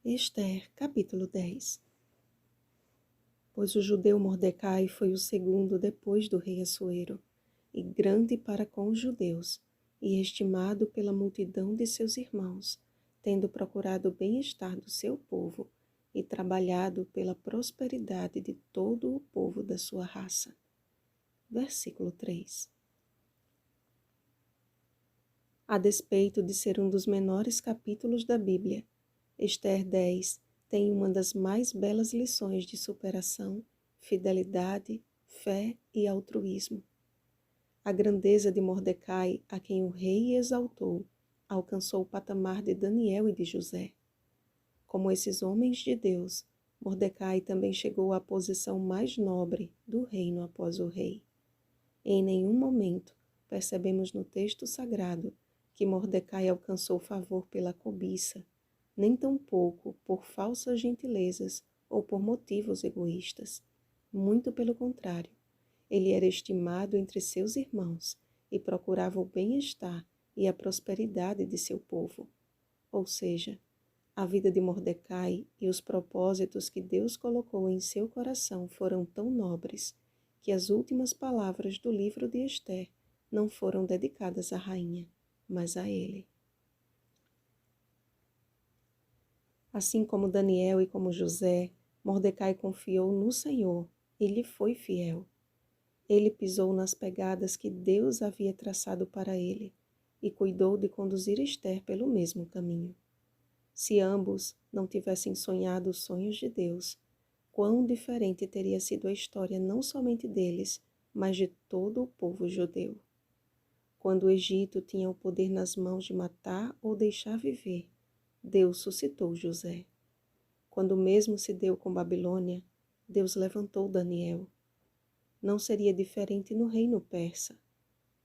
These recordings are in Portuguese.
Ester, capítulo 10. Pois o judeu Mordecai foi o segundo depois do rei Assuero, e grande para com os judeus, e estimado pela multidão de seus irmãos, tendo procurado o bem-estar do seu povo, e trabalhado pela prosperidade de todo o povo da sua raça. Versículo 3. A despeito de ser um dos menores capítulos da Bíblia, Ester 10 tem uma das mais belas lições de superação, fidelidade, fé e altruísmo. A grandeza de Mordecai, a quem o rei exaltou, alcançou o patamar de Daniel e de José. Como esses homens de Deus, Mordecai também chegou à posição mais nobre do reino após o rei. Em nenhum momento percebemos no texto sagrado que Mordecai alcançou favor pela cobiça, nem tampouco por falsas gentilezas ou por motivos egoístas. Muito pelo contrário, ele era estimado entre seus irmãos e procurava o bem-estar e a prosperidade de seu povo. Ou seja, a vida de Mordecai e os propósitos que Deus colocou em seu coração foram tão nobres que as últimas palavras do livro de Ester não foram dedicadas à rainha, mas a ele. Assim como Daniel e como José, Mordecai confiou no Senhor e lhe foi fiel. Ele pisou nas pegadas que Deus havia traçado para ele e cuidou de conduzir Ester pelo mesmo caminho. Se ambos não tivessem sonhado os sonhos de Deus, quão diferente teria sido a história não somente deles, mas de todo o povo judeu. Quando o Egito tinha o poder nas mãos de matar ou deixar viver, Deus suscitou José. Quando o mesmo se deu com Babilônia, Deus levantou Daniel. Não seria diferente no reino persa.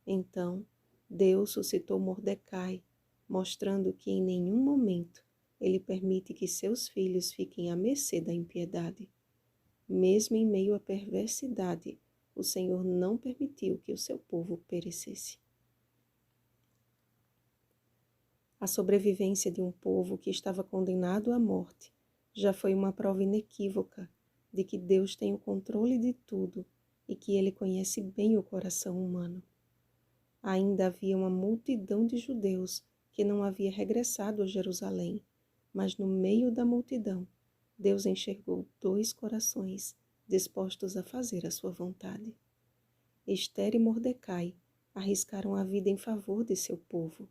Então, Deus suscitou Mordecai, mostrando que em nenhum momento ele permite que seus filhos fiquem à mercê da impiedade. Mesmo em meio à perversidade, o Senhor não permitiu que o seu povo perecesse. A sobrevivência de um povo que estava condenado à morte já foi uma prova inequívoca de que Deus tem o controle de tudo e que Ele conhece bem o coração humano. Ainda havia uma multidão de judeus que não havia regressado a Jerusalém, mas no meio da multidão, Deus enxergou 2 corações dispostos a fazer a sua vontade. Ester e Mordecai arriscaram a vida em favor de seu povo.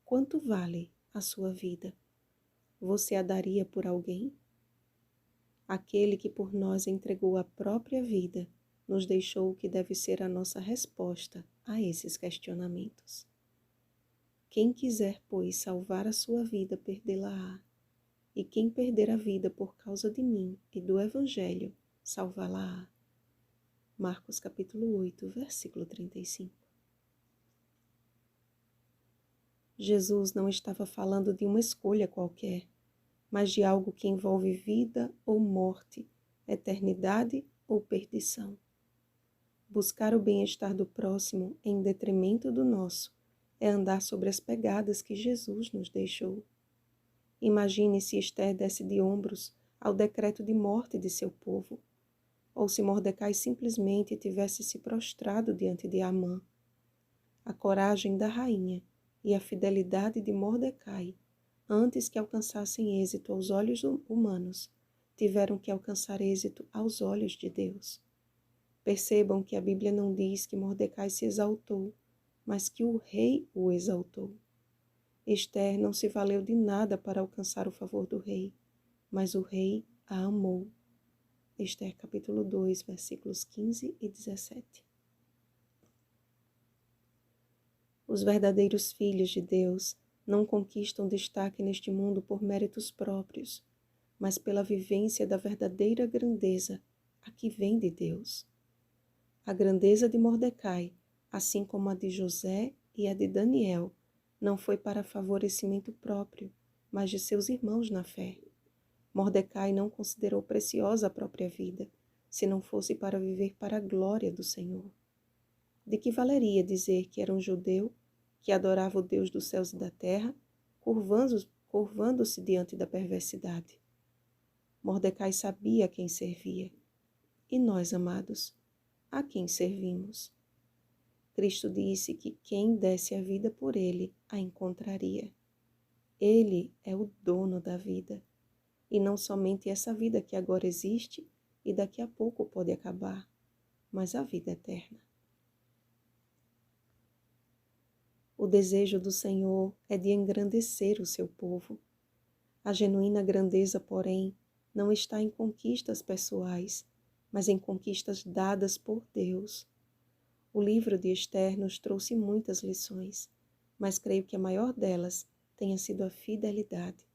Quanto vale a sua vida? Você a daria por alguém? Aquele que por nós entregou a própria vida nos deixou o que deve ser a nossa resposta a esses questionamentos. Quem quiser, pois, salvar a sua vida, perdê-la-á. E quem perder a vida por causa de mim e do Evangelho, salvá-la-á. Marcos capítulo 8, versículo 35. Jesus não estava falando de uma escolha qualquer, mas de algo que envolve vida ou morte, eternidade ou perdição. Buscar o bem-estar do próximo em detrimento do nosso é andar sobre as pegadas que Jesus nos deixou. Imagine se Ester desse de ombros ao decreto de morte de seu povo, ou se Mordecai simplesmente tivesse se prostrado diante de Amã. A coragem da rainha e a fidelidade de Mordecai, antes que alcançassem êxito aos olhos humanos, tiveram que alcançar êxito aos olhos de Deus. Percebam que a Bíblia não diz que Mordecai se exaltou, mas que o rei o exaltou. Ester não se valeu de nada para alcançar o favor do rei, mas o rei a amou. Ester capítulo 2, versículos 15 e 17. Os verdadeiros filhos de Deus não conquistam destaque neste mundo por méritos próprios, mas pela vivência da verdadeira grandeza, a que vem de Deus. A grandeza de Mordecai, assim como a de José e a de Daniel, não foi para favorecimento próprio, mas de seus irmãos na fé. Mordecai não considerou preciosa a própria vida, se não fosse para viver para a glória do Senhor. De que valeria dizer que era um judeu, que adorava o Deus dos céus e da terra, curvando-se diante da perversidade. Mordecai sabia a quem servia. E nós, amados, a quem servimos? Cristo disse que quem desse a vida por ele a encontraria. Ele é o dono da vida. E não somente essa vida que agora existe e daqui a pouco pode acabar, mas a vida eterna. O desejo do Senhor é de engrandecer o seu povo. A genuína grandeza, porém, não está em conquistas pessoais, mas em conquistas dadas por Deus. O livro de Esther nos trouxe muitas lições, mas creio que a maior delas tenha sido a fidelidade.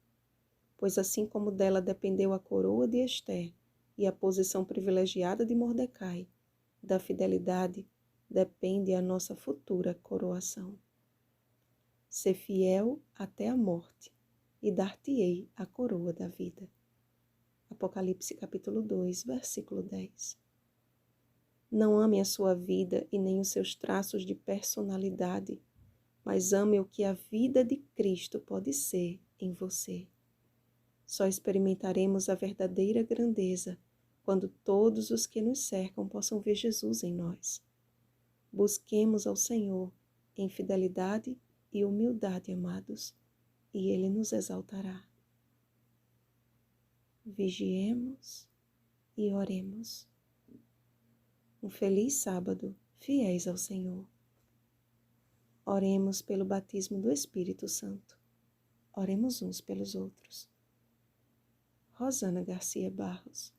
Pois assim como dela dependeu a coroa de Esther e a posição privilegiada de Mordecai, da fidelidade depende a nossa futura coroação. Ser fiel até a morte, e dar-te-ei a coroa da vida. Apocalipse capítulo 2, versículo 10. Não ame a sua vida e nem os seus traços de personalidade, mas ame o que a vida de Cristo pode ser em você. Só experimentaremos a verdadeira grandeza quando todos os que nos cercam possam ver Jesus em nós. Busquemos ao Senhor em fidelidade e humildade, amados, e Ele nos exaltará. Vigiemos e oremos. Um feliz sábado, fiéis ao Senhor. Oremos pelo batismo do Espírito Santo. Oremos uns pelos outros. Rosana Garcia Barros.